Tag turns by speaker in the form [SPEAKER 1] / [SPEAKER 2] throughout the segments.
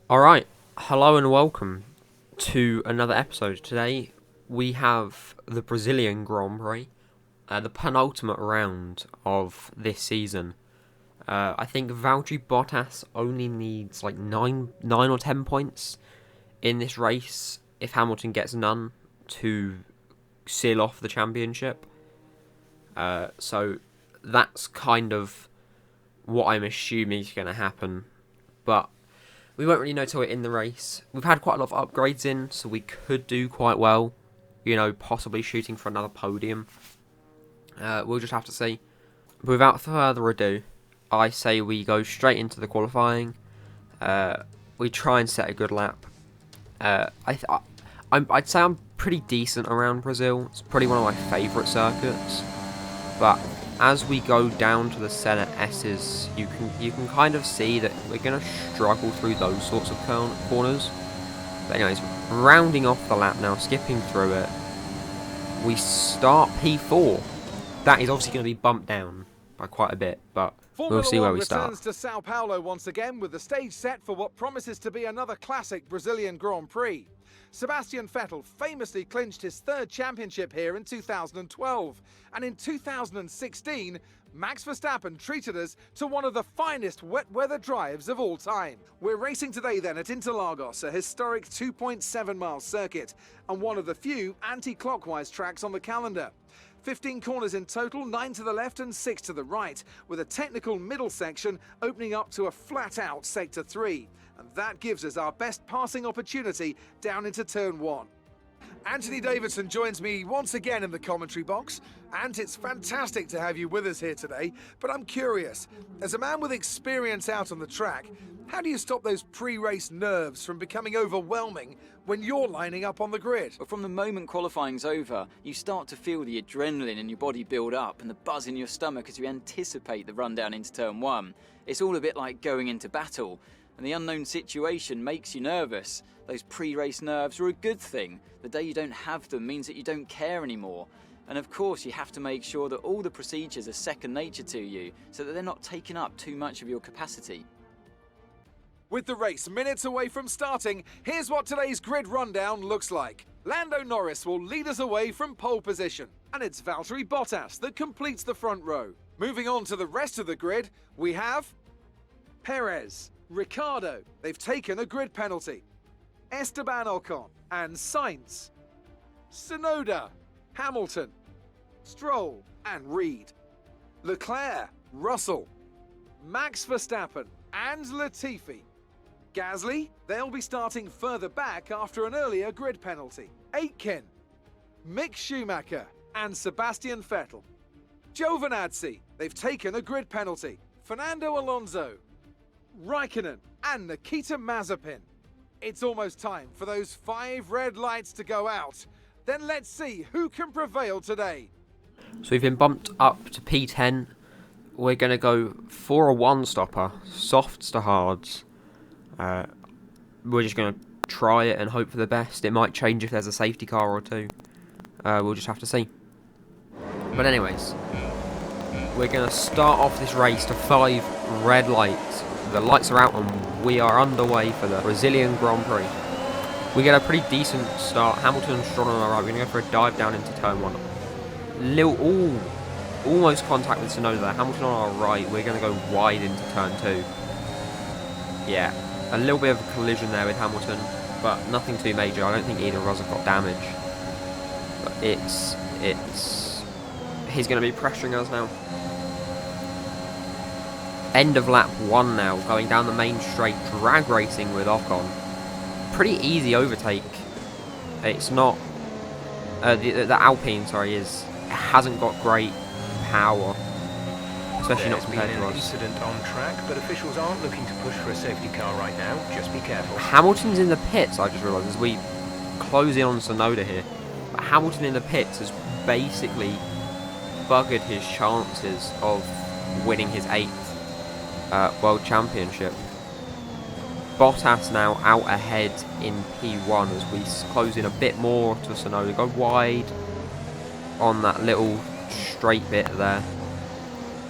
[SPEAKER 1] Alright, hello and welcome to another episode. Today we have the Brazilian Grand Prix, the penultimate round of this season. I think Valtteri BOTTAS only needs like 9 or 10 points in this race if Hamilton gets none to seal off the championship. So that's kind of what I'm assuming is going to happen, but we won't really know till we're in the race. We've had quite a lot of upgrades in, so we could do quite well. You know, possibly shooting for another podium. We'll just have to see. But without further ado, I say we go straight into the qualifying. We try and set a good lap. I'd say I'm pretty decent around Brazil. It's probably one of my favourite circuits. But as we go down to the Senna S's, you can kind of see that we're going to struggle through those sorts of corners. But anyways, rounding off the lap now, skipping through it, we start P4. That is obviously going to be bumped down by quite a bit, but we'll see where we start.
[SPEAKER 2] Returns to Sao Paulo once again with the stage set for what promises to be another classic Brazilian Grand Prix. Sebastian Vettel famously clinched his third championship here in 2012, and in 2016, Max Verstappen treated us to one of the finest wet weather drives of all time. We're racing today then at Interlagos, a historic 2.7-mile circuit, and one of the few anti-clockwise tracks on the calendar. 15 corners in total, 9 to the left and 6 to the right, with a technical middle section opening up to a flat-out Sector 3. And that gives us our best passing opportunity down into Turn 1. Anthony Davidson joins me once again in the commentary box. And it's fantastic to have you with us here today, but I'm curious, as a man with experience out on the track, how do you stop those pre-race nerves from becoming overwhelming when you're lining up on the grid?
[SPEAKER 3] Well, from the moment qualifying's over, you start to feel the adrenaline in your body build up and the buzz in your stomach as you anticipate the run down into Turn 1. It's all a bit like going into battle, and the unknown situation makes you nervous. Those pre-race nerves are a good thing. The day you don't have them means that you don't care anymore. And of course, you have to make sure that all the procedures are second nature to you, so that they're not taking up too much of your capacity.
[SPEAKER 2] With the race minutes away from starting, here's what today's grid rundown looks like. Lando Norris will lead us away from pole position, and it's Valtteri BOTTAS that completes the front row. Moving on to the rest of the grid, we have Perez, Ricciardo, they've taken a grid penalty, Esteban Ocon and Sainz, Tsunoda, Hamilton, Stroll and Reed, Leclerc, Russell, Max Verstappen and Latifi. Gasly, they'll be starting further back after an earlier grid penalty. AITKEN, Mick Schumacher and Sebastian Vettel. Giovinazzi, they've taken a grid penalty. Fernando ALONSO, Raikkonen and Nikita Mazepin. It's almost time for those 5 red lights to go out. Then let's see who can prevail today.
[SPEAKER 1] So we've been bumped up to P10. We're going to go for a one-stopper, softs to hards. We're just going to try it and hope for the best. It might change if there's a safety car or two. We'll just have to see. But anyways, we're going to start off this race to 5 red lights. The lights are out and we are underway for the Brazilian Grand Prix. We get a pretty decent start. Hamilton and Stroll on our right. We're going to go for a dive down into Turn 1. Almost contact with Tsunoda there. Hamilton on our right. We're going to go wide into Turn 2. Yeah, a little bit of a collision there with Hamilton, but nothing too major. I don't think either of us have got damage. But he's going to be pressuring us now. End of lap 1 now, going down the main straight, drag racing with Ocon. Pretty easy overtake. It's not the Alpine, it hasn't got great power, especially not compared to us.
[SPEAKER 4] Incident on track, but officials aren't looking to push for a safety car right now. Just be careful.
[SPEAKER 1] Hamilton's in the pits. I just realised as we close in on Tsunoda here, but Hamilton in the pits has basically buggered his chances of winning his 8th World Championship. Bottas now out ahead in P1 as we close in a bit more to Tsunoda. Go wide on that little straight bit there.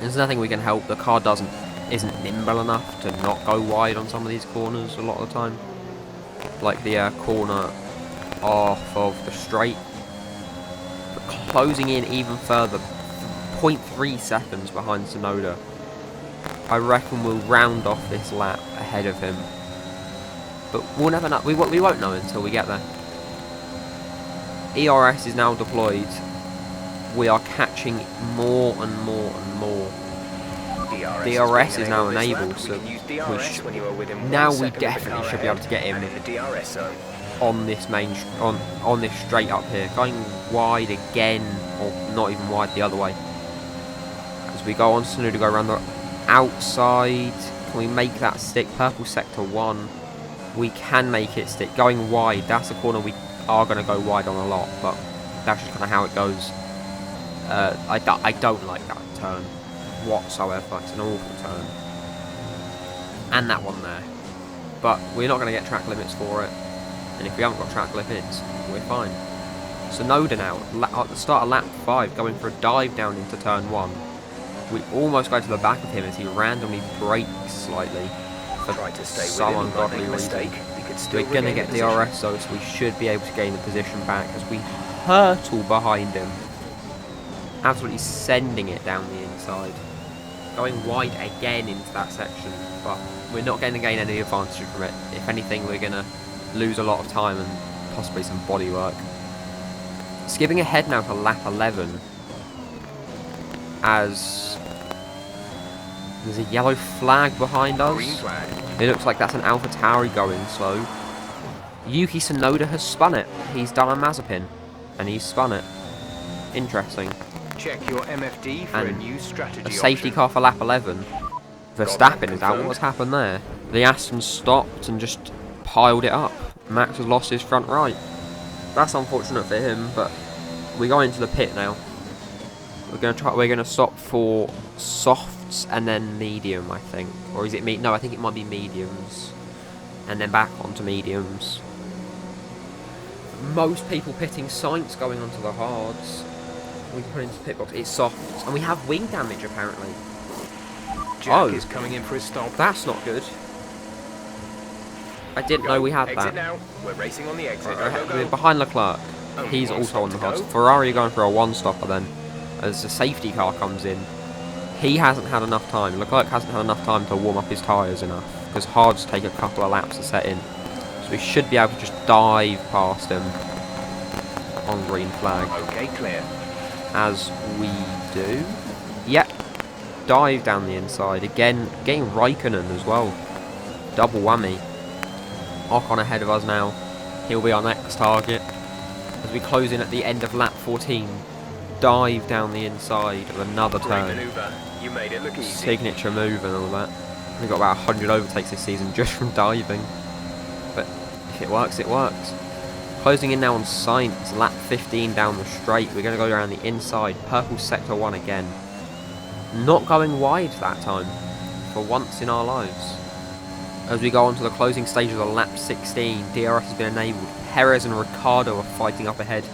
[SPEAKER 1] There's nothing we can help. The car doesn't isn't nimble enough to not go wide on some of these corners a lot of the time. Like the corner off of the straight. But closing in even further, 0.3 seconds behind Tsunoda. I reckon we'll round off this lap ahead of him. But we'll never know. We won't know until we get there. ERS is now deployed. We are catching more and more and more. DRS is now enabled, so now we definitely should be able to get him on this on this straight up here, going wide again, or not even wide the other way. As we go on, Tsunoda to go around the outside. Can we make that stick? Purple sector 1. We can make it stick. Going wide, that's a corner we are going to go wide on a lot, but that's just kind of how it goes. I don't like that turn whatsoever. It's an awful turn. And that one there. But we're not going to get track limits for it. And if we haven't got track limits, we're fine. So Tsunoda now, at the start of lap 5, going for a dive down into turn 1. We almost go to the back of him as he randomly brakes slightly. For some ungodly reason. We're going to get DRS though, so we should be able to gain the position back as we hurtle behind him. Absolutely sending it down the inside. Going wide again into that section, but we're not going to gain any advantage from it. If anything, we're going to lose a lot of time and possibly some bodywork. Skipping ahead now to lap 11, as there's a yellow flag behind us. It looks like that's an ALPHATAURI going slow. Yuki Tsunoda has spun it. He's done a Mazepin, and he's spun it. Interesting.
[SPEAKER 4] Check your MFD for a new strategy
[SPEAKER 1] A safety car for lap 11. Verstappen is out. What's happened there? The Aston stopped and just piled it up. Max has lost his front right. That's unfortunate for him, but we go into the pit now. We're gonna stop for softs and then medium, I think. Or is it no, I think it might be mediums. And then back onto mediums. Most people pitting, Sainz going onto the hards. We put into the pit box. It's softs, and we have wing damage apparently.
[SPEAKER 4] Jack is coming in for a stop.
[SPEAKER 1] That's not good. I didn't know we had
[SPEAKER 4] exit
[SPEAKER 1] that.
[SPEAKER 4] Now. We're racing on the exit.
[SPEAKER 1] We're behind Leclerc. He's also on the hards. Ferrari are going for a one-stopper then, as the safety car comes in. He hasn't had enough time. Leclerc hasn't had enough time to warm up his tyres enough, because hards take a couple of laps to set in. So we should be able to just dive past him on green flag.
[SPEAKER 4] Okay, clear.
[SPEAKER 1] As we do. Yep. Dive down the inside. Again, getting Raikkonen as well. Double whammy. Ocon ahead of us now. He'll be our next target. As we close in at the end of lap 14. Dive down the inside of another turn.
[SPEAKER 4] You made it look easy.
[SPEAKER 1] Signature move and all that. We've got about 100 overtakes this season just from diving. But if it works, it works. Closing in now on Sainz, lap 15 down the straight. We're going to go around the inside. Purple sector 1 again. Not going wide that time. For once in our lives. As we go on to the closing stages of lap 16, DRS has been enabled. Perez and Ricciardo are fighting up ahead.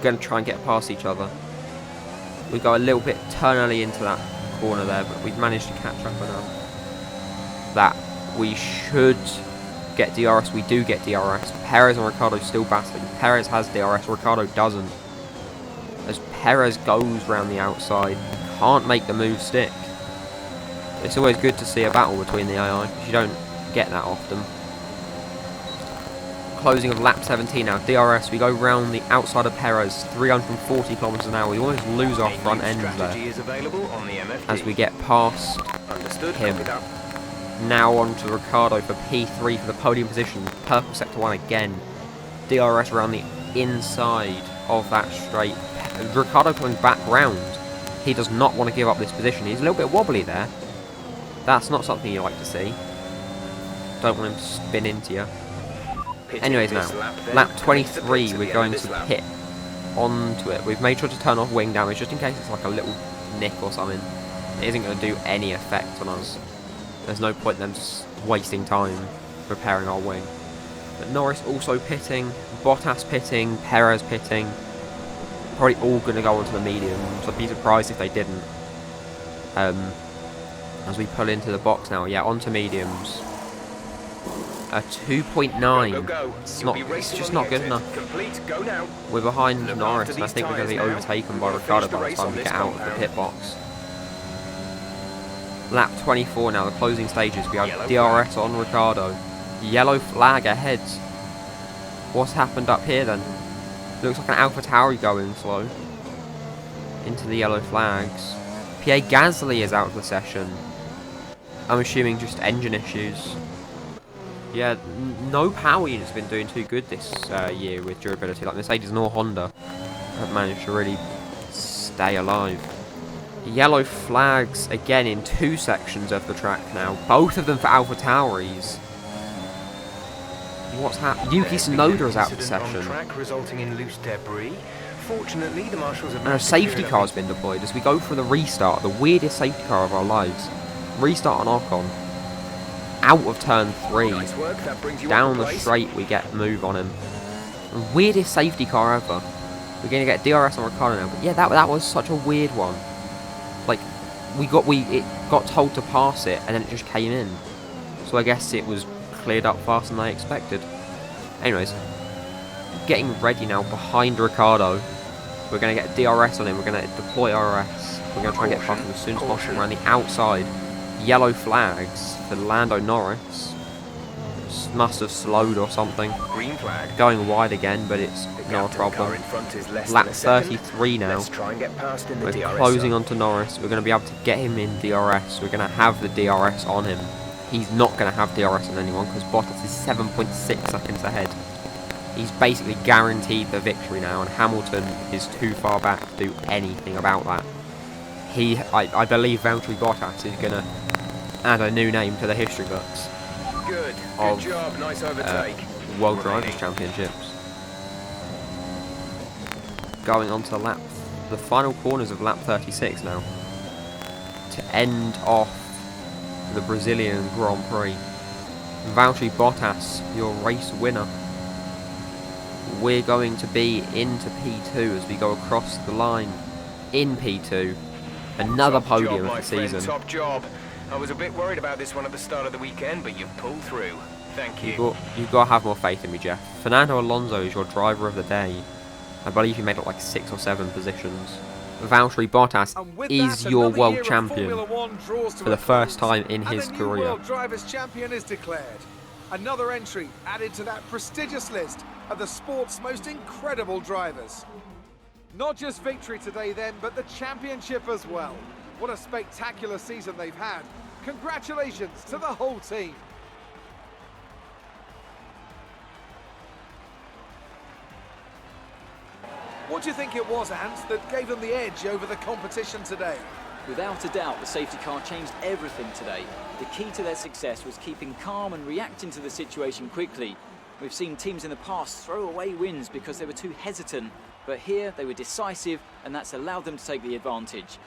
[SPEAKER 1] Going to try and get past each other. We go a little bit turn early into that corner there, but we've managed to catch up enough that we should get DRS. We do get DRS. Perez and Ricciardo still battling. Perez has DRS, Ricciardo doesn't. As Perez goes round the outside, can't make the move stick. It's always good to see a battle between the AI, because you don't get that often. Closing of lap 17 now. DRS, we go round the outside of Perez, 340 kilometers an hour. We almost lose our front end there as we get past him. Now on to Ricciardo for P3 for the podium position. Purple sector 1 again. DRS around the inside of that straight. Ricciardo coming back round. He does not want to give up this position. He's a little bit wobbly there. That's not something you like to see. Don't want him to spin into you. Anyways now, lap 23, we're going to pit onto it. We've made sure to turn off wing damage just in case it's like a little nick or something. It isn't going to do any effect on us. There's no point in them just wasting time repairing our wing. But Norris also pitting, Bottas pitting, Perez pitting. Probably all going to go onto the medium, so I'd be surprised if they didn't. as we pull into the box now. Yeah, onto mediums. A 2.9.
[SPEAKER 4] Go, go, go.
[SPEAKER 1] It's just not good enough.
[SPEAKER 4] Complete. Go now.
[SPEAKER 1] We're behind
[SPEAKER 4] Look
[SPEAKER 1] Norris,
[SPEAKER 4] after
[SPEAKER 1] and I
[SPEAKER 4] these
[SPEAKER 1] think we're going to be
[SPEAKER 4] tyres now.
[SPEAKER 1] overtaken by
[SPEAKER 4] We'll
[SPEAKER 1] Ricciardo
[SPEAKER 4] finish the
[SPEAKER 1] by the
[SPEAKER 4] race
[SPEAKER 1] time
[SPEAKER 4] on
[SPEAKER 1] we
[SPEAKER 4] this
[SPEAKER 1] get out of the
[SPEAKER 4] compound.
[SPEAKER 1] pit box. Lap 24 now, the closing stages. We have
[SPEAKER 4] Yellow
[SPEAKER 1] DRS on Ricciardo. Yellow flag ahead. What's happened up here then? Looks like an ALPHATAURI going slow. Into the yellow flags. Pierre Gasly is out of the session. I'm assuming just engine issues. Yeah, no power unit's been doing too good this year with durability. Like Mercedes nor Honda have managed to really stay alive. Yellow flags again in 2 sections of the track now. Both of them for ALPHATAURIs. What's happened? Yuki Tsunoda is out of the session.
[SPEAKER 4] On track, resulting in loose debris. Fortunately, the marshals have
[SPEAKER 1] And a safety car has been deployed as we go for the restart. The weirdest safety car of our lives. Restart on Ocon. Out of turn 3.
[SPEAKER 4] Nice work. That brings you
[SPEAKER 1] Down
[SPEAKER 4] up
[SPEAKER 1] the
[SPEAKER 4] place.
[SPEAKER 1] straight we get move on him. Weirdest safety car ever. We're going to get DRS on Ricciardo now. But yeah, that was such a weird one. Like, it got told to pass it and then it just came in. So I guess it was cleared up faster than I expected. Anyways, getting ready now behind Ricciardo. We're going to get DRS on him. We're going to deploy RS. We're going to try and get past him as soon as possible around the outside. Yellow flags for Lando Norris. Must have slowed or something.
[SPEAKER 4] Green flag.
[SPEAKER 1] Going wide again, but it's not a problem. Lap 33 now.
[SPEAKER 4] Let's try and get past in the
[SPEAKER 1] We're
[SPEAKER 4] DRS
[SPEAKER 1] closing
[SPEAKER 4] zone.
[SPEAKER 1] onto Norris. We're going to be able to get him in DRS. We're going to have the DRS on him. He's not going to have DRS on anyone because Bottas is 7.6 seconds ahead. He's basically guaranteed the victory now, and Hamilton is too far back to do anything about that. I believe Valtteri BOTTAS is going to add a new name to the history books
[SPEAKER 4] Good
[SPEAKER 1] of
[SPEAKER 4] job. Nice overtake.
[SPEAKER 1] World Drivers' Championships. Going on to the final corners of lap 36 now, to end off the Brazilian Grand Prix. Valtteri BOTTAS, your race winner. We're going to be into P2 as we go across the line in P2. Another
[SPEAKER 4] Top
[SPEAKER 1] podium
[SPEAKER 4] job,
[SPEAKER 1] of
[SPEAKER 4] my
[SPEAKER 1] the season.
[SPEAKER 4] friend, top job. I was a bit worried about this one at the start of the weekend, but you've pulled through. Thank you.
[SPEAKER 1] You've got to have more faith in me, Jeff. Fernando Alonso is your driver of the day. I believe he made it like 6 or 7 positions. Valtteri BOTTAS
[SPEAKER 2] And with
[SPEAKER 1] is
[SPEAKER 2] that,
[SPEAKER 1] your
[SPEAKER 2] another
[SPEAKER 1] world
[SPEAKER 2] year of
[SPEAKER 1] champion
[SPEAKER 2] Formula One draws to
[SPEAKER 1] for the
[SPEAKER 2] a
[SPEAKER 1] first
[SPEAKER 2] close.
[SPEAKER 1] time in
[SPEAKER 2] And
[SPEAKER 1] his
[SPEAKER 2] the new
[SPEAKER 1] career.
[SPEAKER 2] World Drivers' Champion is declared. Another entry added to that prestigious list of the sport's most incredible drivers. Not just victory today then, but the championship as well. What a spectacular season they've had. Congratulations to the whole team. What do you think it was, Ant, that gave them the edge over the competition today?
[SPEAKER 3] Without a doubt, the safety car changed everything today. The key to their success was keeping calm and reacting to the situation quickly. We've seen teams in the past throw away wins because they were too hesitant, but here they were decisive, and that's allowed them to take the advantage.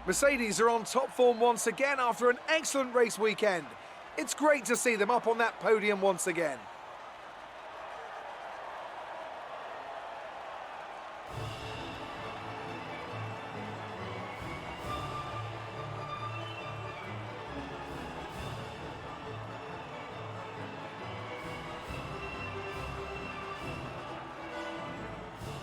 [SPEAKER 2] Mercedes are on top form once again after an excellent race weekend. It's great to see them up on that podium once again.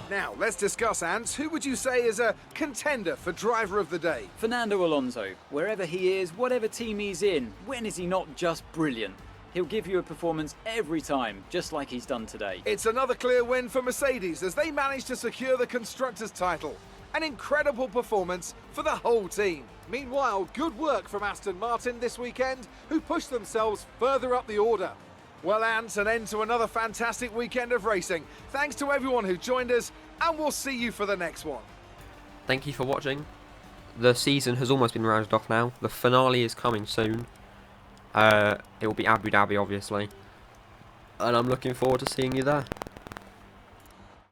[SPEAKER 2] Now, let's discuss, Ant. Who would you say is a contender for driver of the day?
[SPEAKER 3] Fernando Alonso, wherever he is, whatever team he's in, when is he not just brilliant? He'll give you a performance every time, just like he's done today.
[SPEAKER 2] It's another clear win for Mercedes as they managed to secure the Constructors' title. An incredible performance for the whole team. Meanwhile, good work from Aston Martin this weekend, who pushed themselves further up the order. Well, Ant, an end to another fantastic weekend of racing. Thanks to everyone who joined us, and we'll see you for the next one.
[SPEAKER 1] Thank you for watching. The season has almost been rounded off now. The finale is coming soon. It will be Abu Dhabi, obviously. And I'm looking forward to seeing you there.